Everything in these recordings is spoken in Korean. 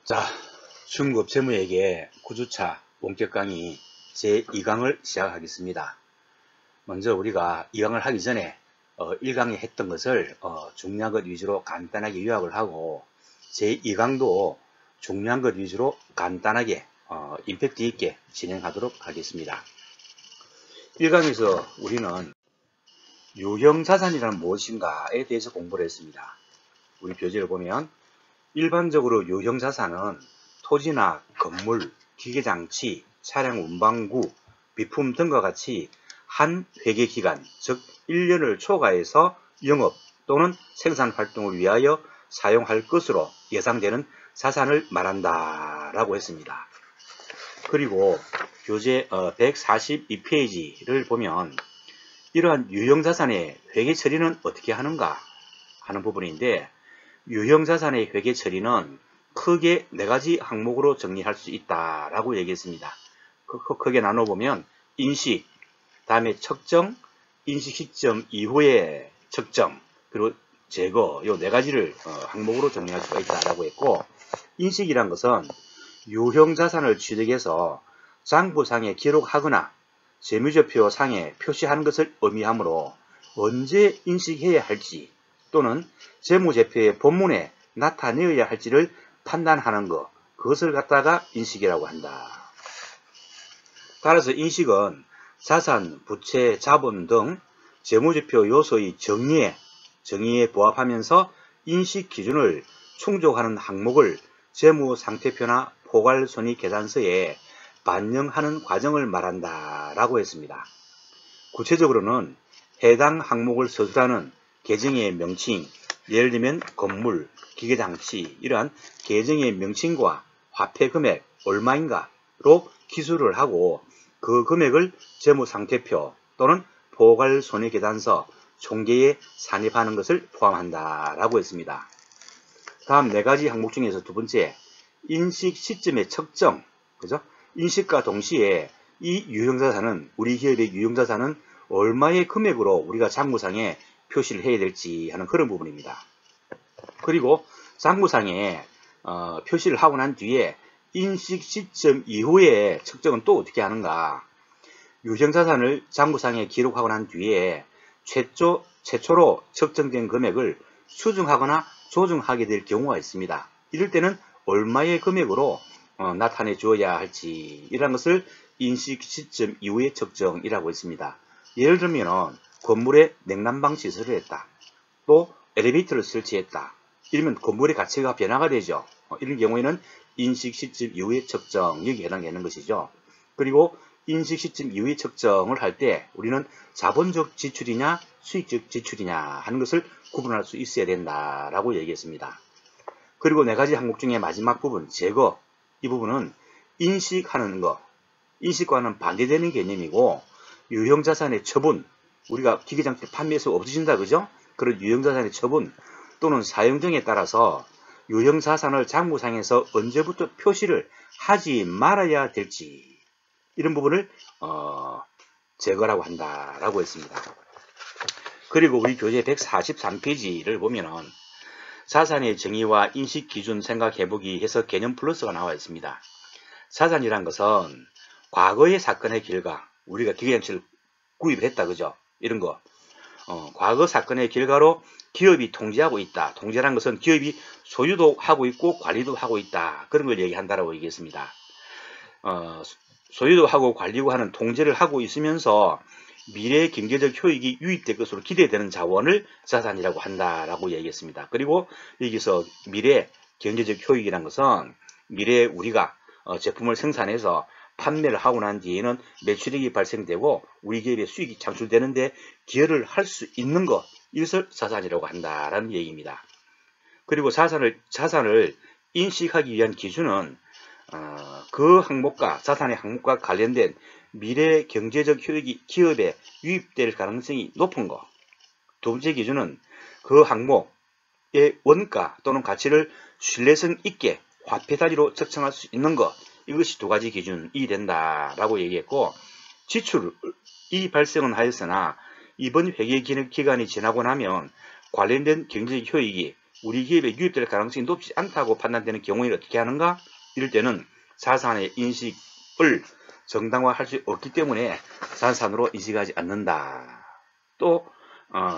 자, 중급 재무회계 9주차 원격 강의 제2강을 시작하겠습니다. 먼저 우리가 2강을 하기 전에 1강에 했던 것을 중요한 것 위주로 간단하게 요약을 하고 제2강도 중요한 것 위주로 간단하게 임팩트 있게 진행하도록 하겠습니다. 1강에서 우리는 유형자산이란 무엇인가에 대해서 공부를 했습니다. 우리 교재를 보면 일반적으로 유형자산은 토지나 건물, 기계장치, 차량 운반구, 비품 등과 같이 한 회계기간, 즉 1년을 초과해서 영업 또는 생산활동을 위하여 사용할 것으로 예상되는 자산을 말한다 라고 했습니다. 그리고 교재 142페이지를 보면 이러한 유형자산의 회계처리는 어떻게 하는가 하는 부분인데, 유형자산의 회계처리는 크게 4가지 항목으로 정리할 수 있다라고 얘기했습니다. 크게 나눠보면 인식, 다음에 측정, 인식 시점 이후의 측정, 그리고 제거, 요 4가지를 항목으로 정리할 수가 있다라고 했고, 인식이란 것은 유형자산을 취득해서 장부상에 기록하거나 재무제표 상에 표시하는 것을 의미하므로 언제 인식해야 할지 또는 재무제표의 본문에 나타내어야 할지를 판단하는 것, 그것을 갖다가 인식이라고 한다. 따라서 인식은 자산, 부채, 자본 등 재무제표 요소의 정의에 부합하면서 인식 기준을 충족하는 항목을 재무상태표나 포괄손익계산서에 반영하는 과정을 말한다 라고 했습니다. 구체적으로는 해당 항목을 서술하는 계정의 명칭, 예를 들면 건물, 기계장치, 이러한 계정의 명칭과 화폐금액 얼마인가로 기술을 하고 그 금액을 재무상태표 또는 포괄손익계산서 총계에 산입하는 것을 포함한다 라고 했습니다. 다음 4가지 항목 중에서 두 번째, 인식 시점의 측정, 그죠? 인식과 동시에 이 유형자산은, 우리 기업의 유형자산은 얼마의 금액으로 우리가 장부상에 표시를 해야 될지 하는 그런 부분입니다. 그리고 장부상에 표시를 하고 난 뒤에 인식 시점 이후에 측정은 또 어떻게 하는가? 유형자산을 장부상에 기록하고 난 뒤에 최초로 측정된 금액을 수정하거나 조정하게 될 경우가 있습니다. 이럴 때는 얼마의 금액으로 나타내 주어야 할지, 이런 것을 인식 시점 이후의 측정이라고 했습니다. 예를 들면 건물에 냉난방 시설을 했다, 또 엘리베이터를 설치했다, 이러면 건물의 가치가 변화가 되죠. 이런 경우에는 인식 시점 이후의 측정, 여기에 해당되는 것이죠. 그리고 인식 시점 이후의 측정을 할 때 우리는 자본적 지출이냐 수익적 지출이냐 하는 것을 구분할 수 있어야 된다라고 얘기했습니다. 그리고 4가지 항목 중에 마지막 부분, 제거, 이 부분은 인식하는 것, 인식과는 반대되는 개념이고, 유형자산의 처분, 우리가 기계장치 판매해서 없어진다, 그죠? 그런 유형자산의 처분 또는 사용 등에 따라서 유형자산을 장부상에서 언제부터 표시를 하지 말아야 될지, 이런 부분을 제거라고 한다라고 했습니다. 그리고 우리 교재 143페이지를 보면은 자산의 정의와 인식 기준 생각해보기 해서 개념 플러스가 나와 있습니다. 자산이란 것은 과거의 사건의 결과, 우리가 기계장치를 구입을 했다, 그죠? 이런 거. 과거 사건의 결과로 기업이 통제하고 있다. 통제란 것은 기업이 소유도 하고 있고 관리도 하고 있다. 그런 걸 얘기한다라고 얘기했습니다. 소유도 하고 관리도 하는 통제를 하고 있으면서 미래의 경제적 효익이 유입될 것으로 기대되는 자원을 자산이라고 한다라고 얘기했습니다. 그리고 여기서 미래 경제적 효익이란 것은 미래에 우리가 제품을 생산해서 판매를 하고 난 뒤에는 매출액이 발생되고 우리 기업의 수익이 창출되는데 기여를 할 수 있는 것, 이것을 자산이라고 한다라는 얘기입니다. 그리고 자산을 인식하기 위한 기준은 그 항목과, 자산의 항목과 관련된 미래 경제적 효익이 기업에 유입될 가능성이 높은 것. 두 번째 기준은 그 항목의 원가 또는 가치를 신뢰성 있게 화폐 단위로 측정할 수 있는 것. 이것이 2가지 기준이 된다라고 얘기했고, 지출이 발생은 하였으나 이번 회계 기간이 지나고 나면 관련된 경제적 효익이 우리 기업에 유입될 가능성이 높지 않다고 판단되는 경우에는 어떻게 하는가? 이럴 때는 자산의 인식을 정당화할 수 없기 때문에 자산으로 인식하지 않는다. 또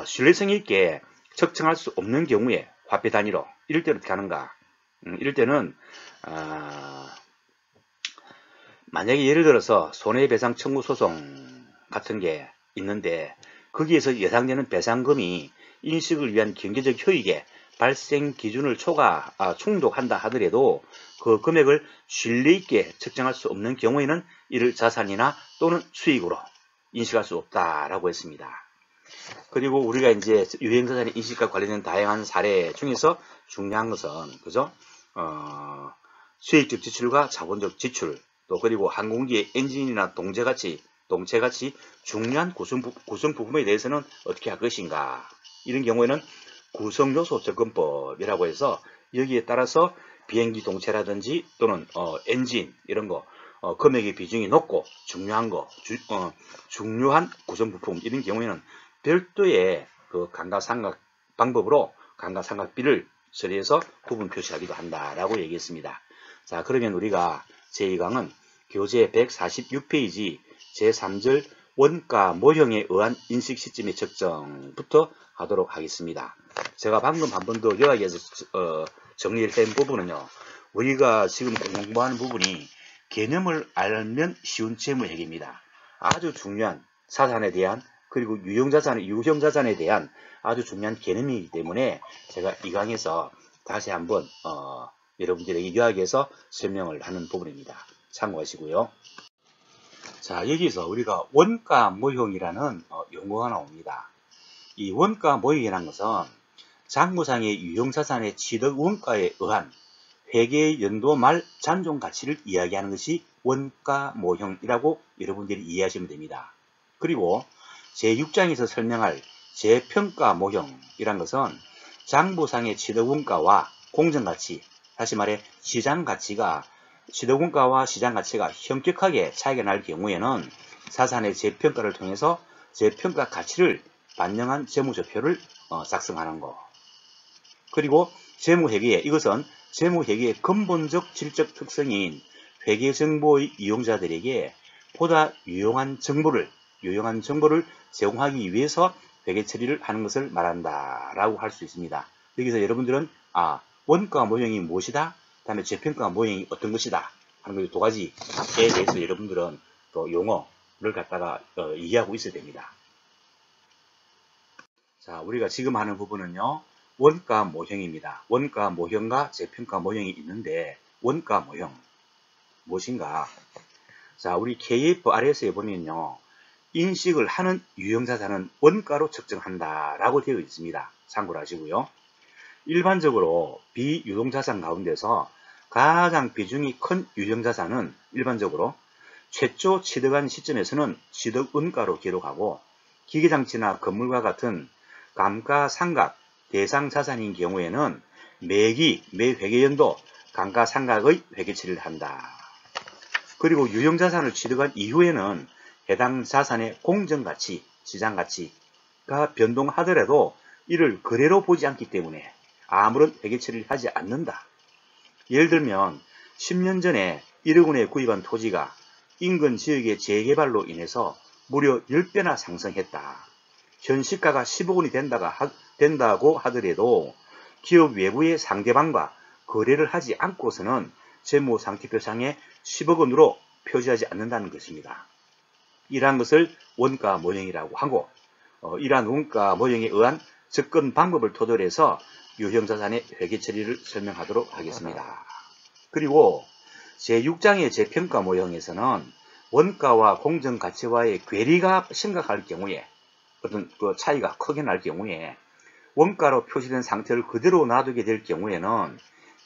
신뢰성 있게 측정할 수 없는 경우에 화폐 단위로 이럴 때는 어떻게 하는가? 이럴 때는 만약에 예를 들어서 손해배상 청구 소송 같은 게 있는데 거기에서 예상되는 배상금이 인식을 위한 경제적 효익에 발생 기준을 충족한다 하더라도 그 금액을 신뢰 있게 측정할 수 없는 경우에는 이를 자산이나 또는 수익으로 인식할 수 없다라고 했습니다. 그리고 우리가 이제 유형자산의 인식과 관련된 다양한 사례 중에서 중요한 것은 그죠? 수익적 지출과 자본적 지출, 또 그리고 항공기의 엔진이나 동체같이 중요한 구성 부품에 대해서는 어떻게 할 것인가? 이런 경우에는 구성요소 접근법이라고 해서 여기에 따라서 비행기 동체라든지 또는 엔진 이런 거 금액의 비중이 높고 중요한 거 중요한 구성 부품 이런 경우에는 별도의 그 감가상각 방법으로 감가상각비를 처리해서 구분 표시하기도 한다라고 얘기했습니다. 자, 그러면 우리가 제2강은 교재 146페이지 제3절 원가 모형에 의한 인식 시점의 측정부터 하도록 하겠습니다. 제가 방금 한 번 더 요약해서 정리를 한 부분은요. 우리가 지금 공부하는 부분이 개념을 알면 쉬운 재무회계입니다. 아주 중요한 자산에 대한 그리고 유형자산에 대한 아주 중요한 개념이기 때문에 제가 이 강에서 다시 한번 여러분들에게 요약해서 설명을 하는 부분입니다. 참고하시고요. 자, 여기서 우리가 원가 모형이라는 용어가 나옵니다. 이 원가 모형이라는 것은 장부상의 유형자산의 취득 원가에 의한 회계 연도 말 잔존 가치를 이야기하는 것이 원가 모형이라고 여러분들이 이해하시면 됩니다. 그리고 제6장에서 설명할 재평가 모형이란 것은 장부상의 취득원가와 공정가치, 다시 말해 시장가치가 취득원가와 시장가치가 현격하게 차이가 날 경우에는 자산의 재평가를 통해서 재평가 가치를 반영한 재무제표를 작성하는 것. 그리고 재무회계, 이것은 재무회계의 근본적 질적 특성인 회계정보의 이용자들에게 보다 유용한 정보를 제공하기 위해서 회계 처리를 하는 것을 말한다 라고 할 수 있습니다. 여기서 여러분들은 원가 모형이 무엇이다? 그 다음에 재평가 모형이 어떤 것이다? 하는 두 가지에 대해서 여러분들은 또 용어를 갖다가 이해하고 있어야 됩니다. 자, 우리가 지금 하는 부분은요. 원가 모형입니다. 원가 모형과 재평가 모형이 있는데 원가 모형 무엇인가? 자, 우리 KFRS에 보면요. 인식을 하는 유형자산은 원가로 측정한다 라고 되어 있습니다. 참고를 하시고요. 일반적으로 비유동자산 가운데서 가장 비중이 큰 유형자산은 일반적으로 최초 취득한 시점에서는 취득원가로 기록하고 기계장치나 건물과 같은 감가상각 대상 자산인 경우에는 매기, 매 회계연도 감가상각의 회계 처리를 한다. 그리고 유형자산을 취득한 이후에는 해당 자산의 공정가치, 시장가치가 변동하더라도 이를 거래로 보지 않기 때문에 아무런 회계 처리를 하지 않는다. 예를 들면 10년 전에 1억 원에 구입한 토지가 인근 지역의 재개발로 인해서 무려 10배나 상승했다. 현 시가가 10억 원이 된다고 하더라도 기업 외부의 상대방과 거래를 하지 않고서는 재무상태표상에 10억 원으로 표시하지 않는다는 것입니다. 이러한 것을 원가 모형이라고 하고 이러한 원가 모형에 의한 접근 방법을 토대로 해서 유형자산의 회계 처리를 설명하도록 하겠습니다. 그리고 제6장의 재평가 모형에서는 원가와 공정가치와의 괴리가 심각할 경우에 어떤 그 차이가 크게 날 경우에 원가로 표시된 상태를 그대로 놔두게 될 경우에는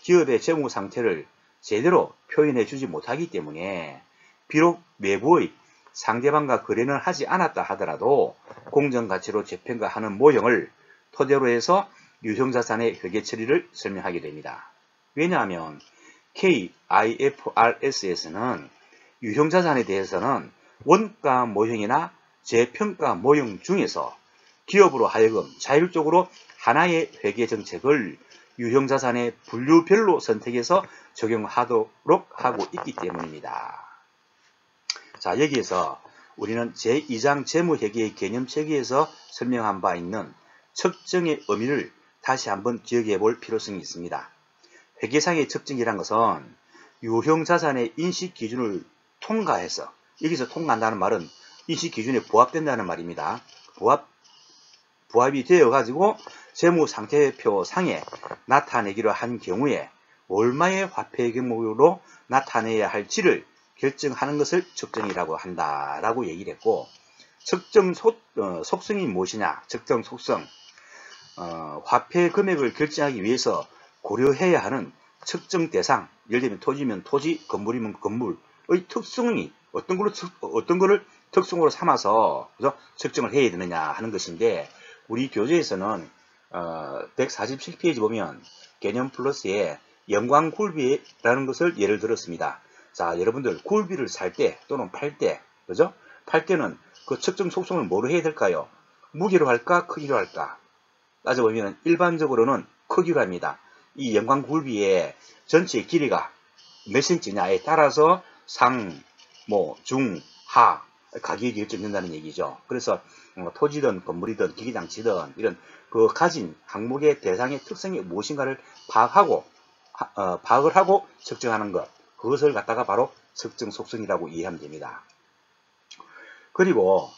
기업의 재무 상태를 제대로 표현해 주지 못하기 때문에 비록 외부의 상대방과 거래는 하지 않았다 하더라도 공정가치로 재평가하는 모형을 토대로 해서 유형자산의 회계 처리를 설명하게 됩니다. 왜냐하면 KIFRS에서는 유형자산에 대해서는 원가 모형이나 재평가 모형 중에서 기업으로 하여금 자율적으로 하나의 회계 정책을 유형자산의 분류별로 선택해서 적용하도록 하고 있기 때문입니다. 자, 여기에서 우리는 제2장 재무회계의 개념체계에서 설명한 바 있는 측정의 의미를 다시 한번 기억해 볼 필요성이 있습니다. 회계상의 측정이란 것은 유형자산의 인식기준을 통과해서, 여기서 통과한다는 말은 인식기준에 부합된다는 말입니다. 부합이 되어가지고 재무상태표 상에 나타내기로 한 경우에 얼마의 화폐 규모로 나타내야 할지를 결정하는 것을 측정이라고 한다라고 얘기를 했고, 측정 속성이 무엇이냐? 측정 속성. 화폐 금액을 결정하기 위해서 고려해야 하는 측정 대상, 예를 들면 토지면 토지, 건물이면 건물의 특성이 어떤 거를 특성으로 삼아서 그죠? 측정을 해야 되느냐 하는 것인데, 우리 교재에서는 147페이지 보면 개념 플러스에 연광굴비라는 것을 예를 들었습니다. 자, 여러분들 굴비를 살 때 또는 팔 때, 그죠? 팔 때는 그 측정 속성을 뭐로 해야 될까요? 무게로 할까? 크기로 할까? 따져보면 일반적으로는 크기로 합니다. 이 연광굴비의 전체 길이가 몇 cm냐에 따라서 상, 중, 하 가격이 결정된다는 얘기죠. 그래서 토지든 건물이든 기기장치든 이런 그 가진 항목의 대상의 특성이 무엇인가를 파악을 하고 측정하는 것, 그것을 갖다가 바로 측정 속성이라고 이해하면 됩니다. 그리고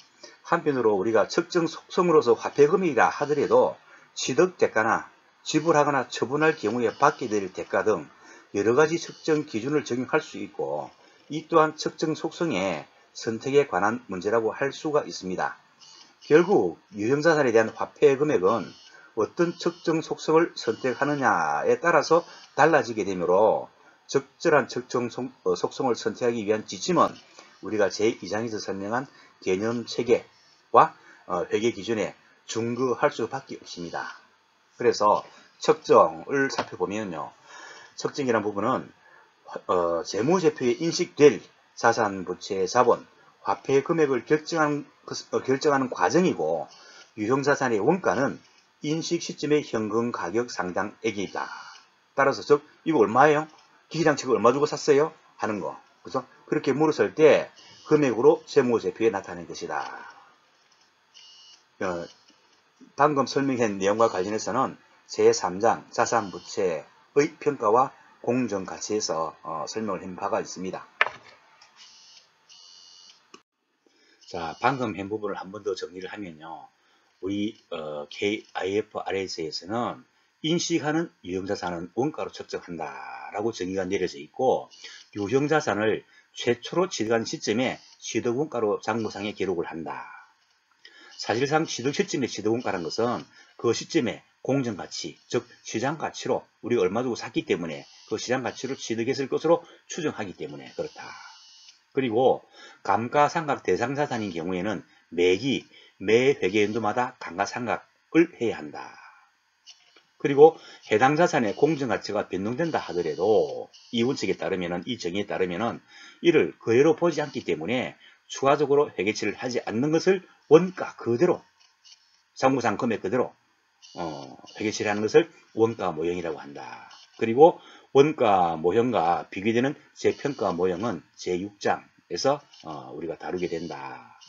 한편으로 우리가 측정 속성으로서 화폐 금액이라 하더라도 취득 대가나 지불하거나 처분할 경우에 받게 될 대가 등 여러 가지 측정 기준을 적용할 수 있고, 이 또한 측정 속성의 선택에 관한 문제라고 할 수가 있습니다. 결국 유형자산에 대한 화폐 금액은 어떤 측정 속성을 선택하느냐에 따라서 달라지게 되므로 적절한 측정 속성을 선택하기 위한 지침은 우리가 제2장에서 설명한 개념 체계와 회계 기준에 준거할 수밖에 없습니다. 그래서 측정을 살펴보면요, 측정이라는 부분은 재무제표에 인식될 자산, 부채, 자본, 화폐 금액을 결정하는 과정이고, 유형자산의 원가는 인식 시점의 현금 가격 상당액이다. 따라서 즉 이거 얼마예요? 기기장치가 얼마 주고 샀어요? 하는 거, 그죠? 그렇게 물었을 때 금액으로 재무제표에 나타낸 것이다. 방금 설명한 내용과 관련해서는 제3장 자산부채의 평가와 공정가치에서 설명을 한 바가 있습니다. 자, 방금 한 부분을 한 번 더 정리를 하면요, 우리 KIFRS에서는 인식하는 유형자산은 원가로 측정한다 라고 정의가 내려져 있고, 유형자산을 최초로 취득한 시점에 취득원가로 장부상에 기록을 한다. 사실상 취득 시점의 취득원가라는 것은 그 시점의 공정가치, 즉 시장가치로 우리가 얼마 주고 샀기 때문에 그 시장가치로 취득했을 것으로 추정하기 때문에 그렇다. 그리고 감가상각 대상자산인 경우에는 매 회계연도마다 감가상각을 해야 한다. 그리고 해당 자산의 공정가치가 변동된다 하더라도 이 원칙에 따르면은, 이 정의에 따르면은 이를 그대로 보지 않기 때문에 추가적으로 회계치를 하지 않는 것을 원가 그대로, 장부상 금액 그대로 회계치를 하는 것을 원가 모형이라고 한다. 그리고 원가 모형과 비교되는 재평가 모형은 제6장에서 우리가 다루게 된다.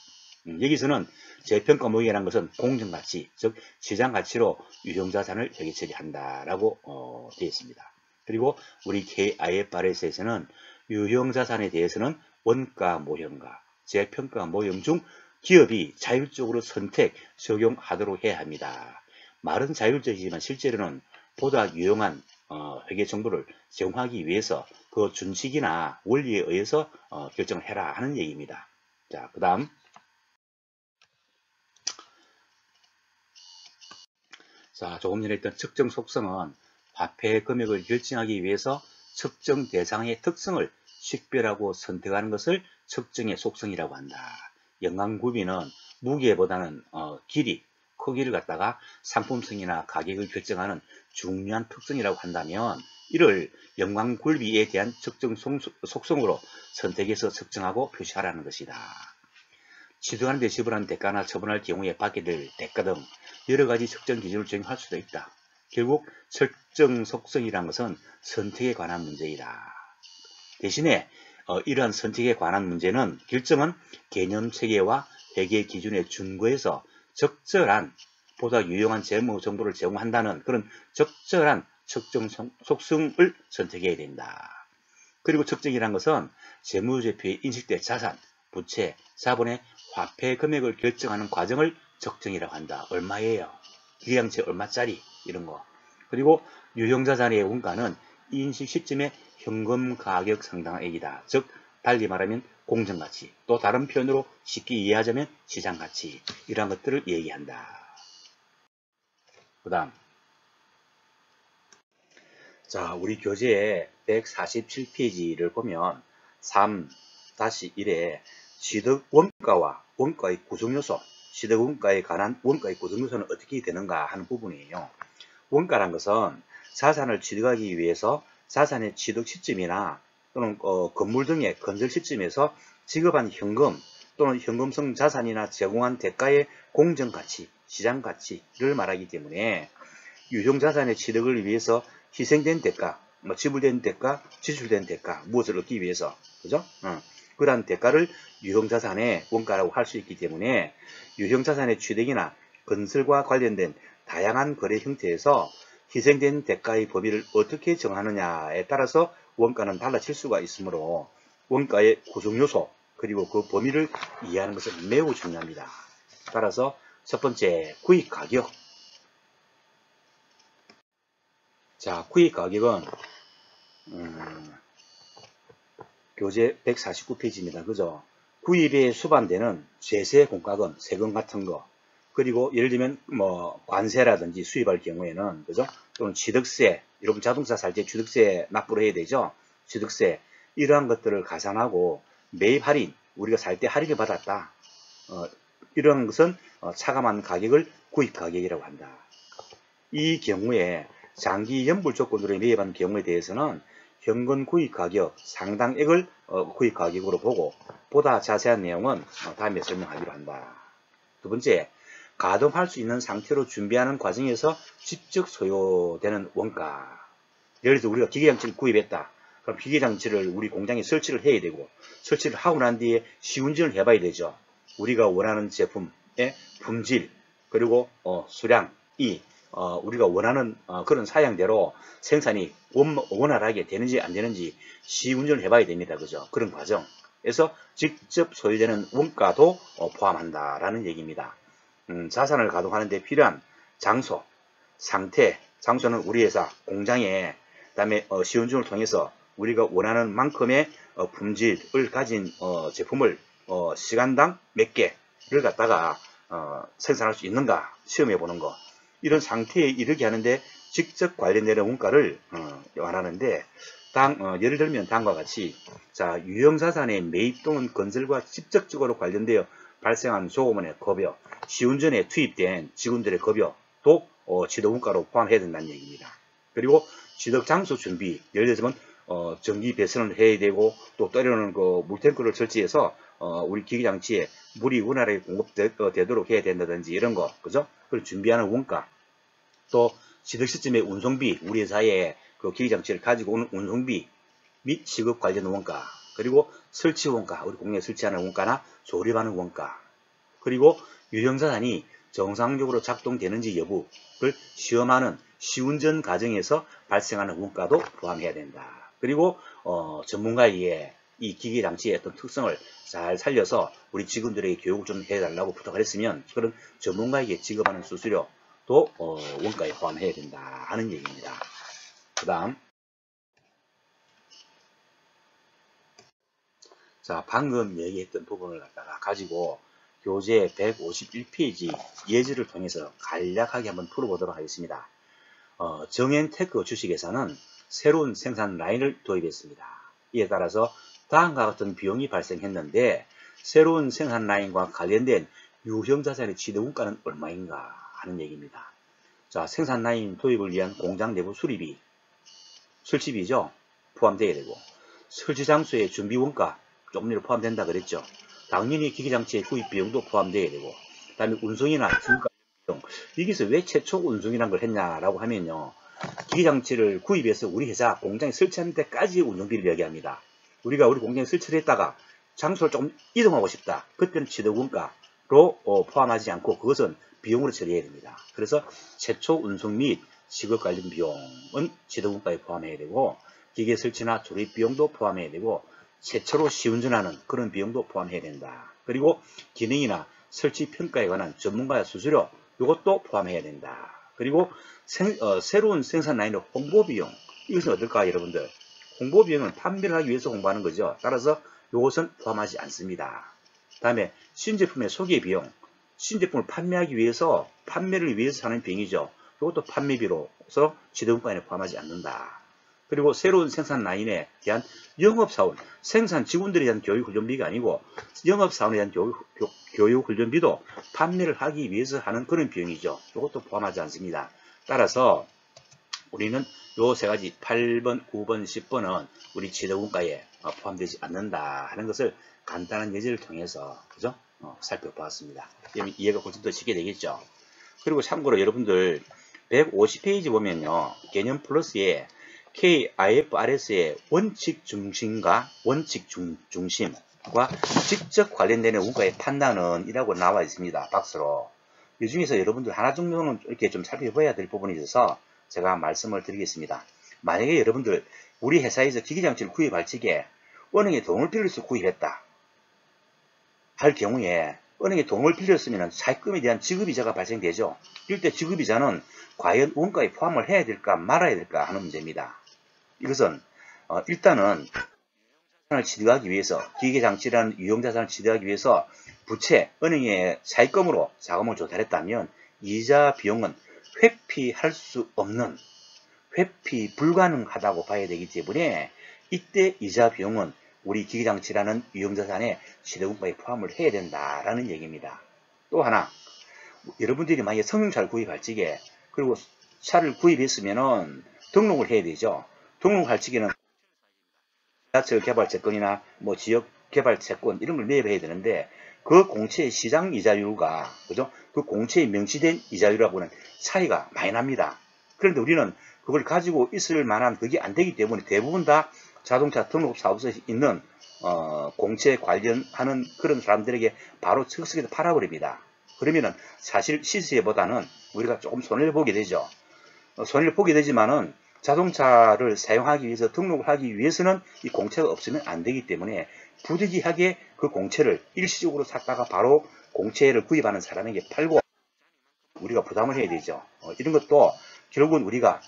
여기서는 재평가 모형이라는 것은 공정가치, 즉 시장가치로 유형자산을 회계 처리한다라고 되어 있습니다. 그리고 우리 KIFRS에서는 유형자산에 대해서는 원가 모형과 재평가 모형 중 기업이 자율적으로 선택, 적용하도록 해야 합니다. 말은 자율적이지만 실제로는 보다 유용한 회계 정보를 제공하기 위해서 그 준칙이나 원리에 의해서 결정을 해라 하는 얘기입니다. 자, 그 다음. 자, 조금 전에 했던 측정 속성은 화폐 금액을 결정하기 위해서 측정 대상의 특성을 식별하고 선택하는 것을 측정의 속성이라고 한다. 연간구비는 무게보다는 길이, 크기를 갖다가 상품성이나 가격을 결정하는 중요한 특성이라고 한다면, 이를 연간굴비에 대한 측정 속성으로 선택해서 측정하고 표시하라는 것이다. 취득하는 데 지불하는 대가나 처분할 경우에 받게 될 대가 등 여러 가지 측정 기준을 적용할 수도 있다. 결국 설정 속성이란 것은 선택에 관한 문제이다. 대신에 이러한 선택에 관한 문제는 결정은 개념 체계와 회계 기준에 준거해서 적절한 보다 유용한 재무 정보를 제공한다는 그런 적절한 측정 속성을 선택해야 된다. 그리고 측정이란 것은 재무제표에 인식된 자산, 부채, 자본의 화폐 금액을 결정하는 과정을 적정이라고 한다. 얼마예요? 기계장치 얼마짜리? 이런 거. 그리고 유형자산의 원가는 인식 시점의 현금 가격 상당액이다. 즉 달리 말하면 공정가치, 또 다른 표현으로 쉽게 이해하자면 시장가치, 이러한 것들을 얘기한다. 그 다음, 자, 우리 교재의 147페이지를 보면 3-1에 취득원가와 원가의 구성요소, 취득원가에 관한 원가의 구성요소는 어떻게 되는가 하는 부분이에요. 원가란 것은 자산을 취득하기 위해서 자산의 취득 시점이나 또는 건물 등의 건설 시점에서 지급한 현금 또는 현금성 자산이나 제공한 대가의 공정가치, 시장가치를 말하기 때문에 유형자산의 취득을 위해서 희생된 대가, 지불된 대가, 지출된 대가, 무엇을 얻기 위해서, 그죠? 그러한 대가를 유형자산의 원가라고 할 수 있기 때문에 유형자산의 취득이나 건설과 관련된 다양한 거래 형태에서 희생된 대가의 범위를 어떻게 정하느냐에 따라서 원가는 달라질 수가 있으므로 원가의 구성요소 그리고 그 범위를 이해하는 것은 매우 중요합니다. 따라서 첫 번째, 구입가격. 자, 구입가격은 교재 149페이지입니다. 그죠? 구입에 수반되는 제세 공과금, 세금 같은 거, 그리고 예를 들면 뭐 관세라든지 수입할 경우에는, 그죠? 또는 취득세, 여러분 자동차 살 때 취득세 납부를 해야 되죠? 취득세, 이러한 것들을 가산하고 매입 할인, 우리가 살 때 할인을 받았다. 이런 것은 차감한 가격을 구입 가격이라고 한다. 이 경우에 장기 연불 조건으로 매입한 경우에 대해서는 현금 구입 가격 상당액을 구입 가격으로 보고 보다 자세한 내용은 다음에 설명하기로 한다. 두 번째, 가동할 수 있는 상태로 준비하는 과정에서 직접 소요되는 원가. 예를 들어 우리가 기계장치를 구입했다. 그럼 기계장치를 우리 공장에 설치를 해야 되고 설치를 하고 난 뒤에 시운전을 해봐야 되죠. 우리가 원하는 제품의 품질 그리고 수량이 우리가 원하는 그런 사양대로 생산이 원활하게 되는지 안 되는지 시운전을 해봐야 됩니다. 그죠? 그런 과정에서 직접 소요되는 원가도 포함한다라는 얘기입니다. 자산을 가동하는 데 필요한 장소, 상태, 장소는 우리 회사 공장에, 그 다음에 시운전을 통해서 우리가 원하는 만큼의 품질을 가진 제품을 시간당 몇 개를 갖다가 생산할 수 있는가 시험해 보는 거, 이런 상태에 이르게 하는데 직접 관련되는 원가를 말하는데 예를 들면 다음과 같이 자, 유형자산의 매입 또는 건설과 직접적으로 관련되어 발생한 조금원의 급여, 시운전에 투입된 직원들의 급여도 취득원가로 포함해야 된다는 얘기입니다. 그리고 취득장소 준비, 예를 들면 전기 배선을 해야 되고 또 때로는 그 물탱크를 설치해서 우리 기계장치에 물이 원활하게 공급되도록 해야 된다든지 이런 거, 그죠? 그걸 준비하는 원가, 또 취득 시점의 운송비, 우리 회사에 그 기계장치를 가지고 오는 운송비 및 지급 관련 원가, 그리고 설치 원가, 우리 공장에 설치하는 원가나 조립하는 원가, 그리고 유형자산이 정상적으로 작동되는지 여부를 시험하는 시운전 과정에서 발생하는 원가도 포함해야 된다. 그리고 전문가에게 이 기계장치의 어떤 특성을 잘 살려서 우리 직원들에게 교육을 좀 해달라고 부탁을 했으면 그런 전문가에게 지급하는 수수료도 원가에 포함해야 된다 하는 얘기입니다. 그 다음, 자, 방금 얘기했던 부분을 갖다가 가지고 교재 151페이지 예제를 통해서 간략하게 한번 풀어보도록 하겠습니다. 정엔테크 주식회사는 새로운 생산 라인을 도입했습니다. 이에 따라서 다음과 같은 비용이 발생했는데 새로운 생산 라인과 관련된 유형자산의 취득원가는 얼마인가 하는 얘기입니다. 자, 생산 라인 도입을 위한 공장 내부 수리비, 설치비죠. 포함되어야 되고 설치 장소의 준비 원가 조금 전에 포함된다 그랬죠. 당연히 기계장치의 구입 비용도 포함되어야 되고, 그 다음에 운송이나 지급 여기서 왜 최초 운송이라는 걸 했냐라고 하면요. 기계장치를 구입해서 우리 회사 공장에 설치하는 데까지 운송비를 이야기합니다. 우리가 우리 공장에 설치를 했다가 장소를 조금 이동하고 싶다. 그때는 취득원가로 포함하지 않고 그것은 비용으로 처리해야 됩니다. 그래서 최초 운송 및 직업 관련 비용은 취득원가에 포함해야 되고 기계 설치나 조립 비용도 포함해야 되고 최초로 시운전하는 그런 비용도 포함해야 된다. 그리고 기능이나 설치 평가에 관한 전문가의 수수료 이것도 포함해야 된다. 그리고 새로운 생산 라인의 홍보 비용 이것은 어떨까 여러분들? 홍보 비용은 판매를 하기 위해서 홍보하는 거죠. 따라서 이것은 포함하지 않습니다. 다음에 신제품의 소개 비용 신제품을 판매하기 위해서 판매를 위해서 하는 비용이죠. 이것도 판매비로서 취득원가에 포함하지 않는다. 그리고 새로운 생산 라인에 대한 영업사원, 생산 직원들에 대한 교육훈련비가 아니고 영업사원에 대한 교육훈련비도 판매를 하기 위해서 하는 그런 비용이죠. 이것도 포함하지 않습니다. 따라서 우리는 요 세 가지 8번, 9번, 10번은 우리 취득원가에 포함되지 않는다 하는 것을 간단한 예제를 통해서 그죠? 살펴보았습니다. 그러면 이해가 훨씬 더 쉽게 되겠죠. 그리고 참고로 여러분들 150페이지 보면요. 개념 플러스에 KIFRS의 원칙 중심과 원칙 중심과 직접 관련되는 원가의 판단은 이라고 나와 있습니다. 박스로. 이 중에서 여러분들 하나 정도는 이렇게 좀 살펴봐야 될 부분이 있어서 제가 말씀을 드리겠습니다. 만약에 여러분들 우리 회사에서 기계장치를 구입할 적에 은행에 돈을 빌려서 구입했다 할 경우에 은행에 돈을 빌렸으면 차입금에 대한 지급이자가 발생되죠. 이럴 때 지급이자는 과연 원가에 포함을 해야 될까 말아야 될까 하는 문제입니다. 이것은 일단은 자산을 취득하기 위해서 기계장치라는 유용자산을 취득하기 위해서 부채, 은행에 차입금으로 자금을 조달했다면 이자 비용은 회피할 수 없는 회피 불가능하다고 봐야 되기 때문에 이때 이자 비용은 우리 기계장치라는 유용자산의 취득원가에 포함을 해야 된다라는 얘기입니다. 또 하나 여러분들이 만약에 승용차를 구입할 적에 그리고 차를 구입했으면은 등록을 해야 되죠. 등록할 적에는 지하철 개발 채권이나 뭐 지역 개발 채권 이런 걸 매입해야 되는데 그 공채의 시장 이자율과 그죠? 그 공채에 명시된 이자율하고는 차이가 많이 납니다. 그런데 우리는 그걸 가지고 있을 만한 그게 안 되기 때문에 대부분 다 자동차 등록 사업소에 있는 공채 관련하는 그런 사람들에게 바로 즉석에서 팔아버립니다. 그러면은 사실 시세보다는 우리가 조금 손해를 보게 되죠. 손해를 보게 되지만은 자동차를 사용하기 위해서 등록을 하기 위해서는 이 공채가 없으면 안 되기 때문에 부득이하게 그 공채를 일시적으로 샀다가 바로 공채를 구입하는 사람에게 팔고 우리가 부담을 해야 되죠. 이런 것도 결국은 우리가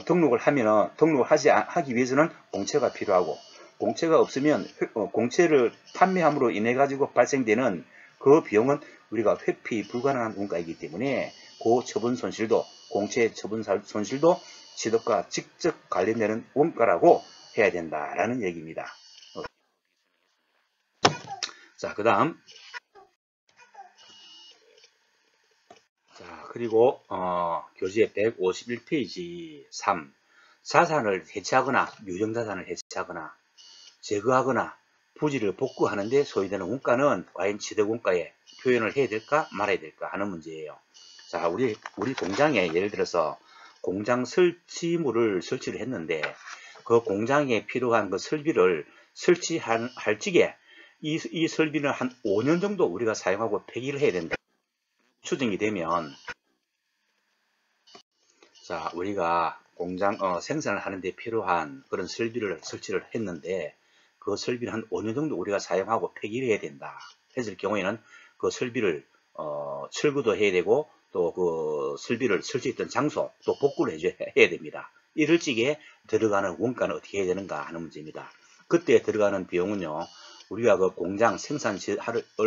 등록을 하면은 등록을 하기 위해서는 공채가 필요하고 공채가 없으면 공채를 판매함으로 인해 가지고 발생되는 그 비용은 우리가 회피 불가능한 원가이기 때문에 그 처분 손실도 공채 처분 손실도 취득과 직접 관련되는 원가라고 해야 된다라는 얘기입니다. 자, 그 다음 자, 그리고 교재 151페이지 3 자산을 해체하거나 유정자산을 해체하거나 제거하거나 부지를 복구하는 데 소요되는 원가는 과연 취득원가에 표현을 해야 될까 말아야 될까 하는 문제예요. 자, 우리 공장에 예를 들어서 공장 설치물을 설치를 했는데 그 공장에 필요한 그 설비를 설치할 적에 이 설비는 한 5년 정도 우리가 사용하고 폐기를 해야 된다. 추정이 되면 자, 우리가 공장 생산을 하는데 필요한 그런 설비를 설치를 했는데 그 설비를 한 5년 정도 우리가 사용하고 폐기를 해야 된다 했을 경우에는 그 설비를 철거도 해야 되고 또 그 설비를 설치했던 장소 또 복구를 해야 됩니다. 이럴 적에 들어가는 원가는 어떻게 해야 되는가 하는 문제입니다. 그때 들어가는 비용은요, 우리가 그 공장 생산을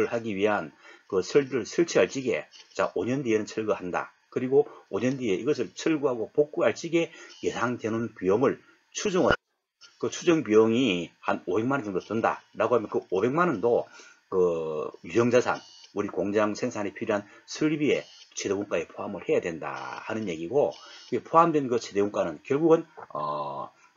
하기 위한 그 설비를 설치할 적에 자 5년 뒤에는 철거한다. 그리고 5년 뒤에 이것을 철거하고 복구할 적에 예상되는 비용을 추정을 그 추정 비용이 한 500만원 정도 든다 라고 하면 그 500만원도 그 유형자산 우리 공장 생산에 필요한 설비에 취득원가에 포함을 해야 된다 하는 얘기고 포함된 그 취득원가는 결국은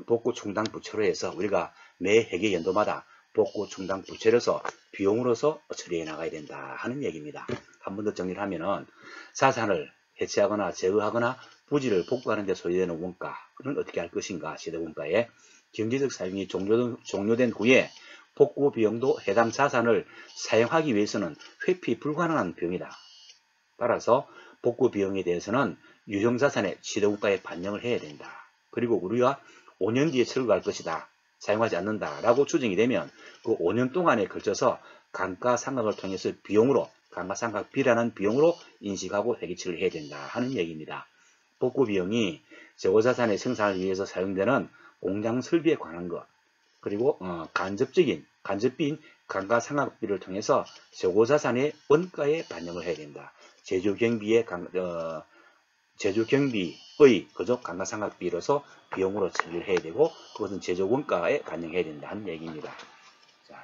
복구 충당 부채로 해서 우리가 매 회계 연도마다 복구 충당 부채로서 비용으로서 처리해 나가야 된다 하는 얘기입니다. 한 번 더 정리를 하면은 자산을 해체하거나 제거하거나 부지를 복구하는 데 소요되는 원가는 어떻게 할 것인가. 시대원가에 경제적 사용이 종료된 후에 복구 비용도 해당 자산을 사용하기 위해서는 회피 불가능한 비용이다. 따라서 복구 비용에 대해서는 유형자산의 시대원가에 반영을 해야 된다. 그리고 우리가 5년 뒤에 철거할 것이다. 사용하지 않는다 라고 추정이 되면 그 5년 동안에 걸쳐서 감가상각을 통해서 비용으로 감가상각비라는 비용으로 인식하고 회계처리를 해야 된다 하는 얘기입니다. 복구 비용이 재고자산의 생산을 위해서 사용되는 공장 설비에 관한 것, 그리고 간접비인 감가상각비를 통해서 재고자산의 원가에 반영을 해야 된다. 제조경비의 그저 감가상각비로서 비용으로 처리를 해야 되고 그것은 제조원가에 반영해야 된다 하는 얘기입니다. 자,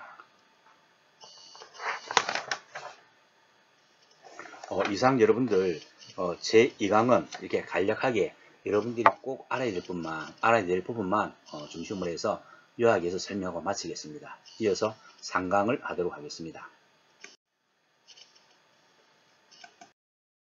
이상 여러분들 제2강은 이렇게 간략하게 여러분들이 꼭 알아야 될 부분만 중심으로 해서 요약해서 설명하고 마치겠습니다. 이어서 3강을 하도록 하겠습니다.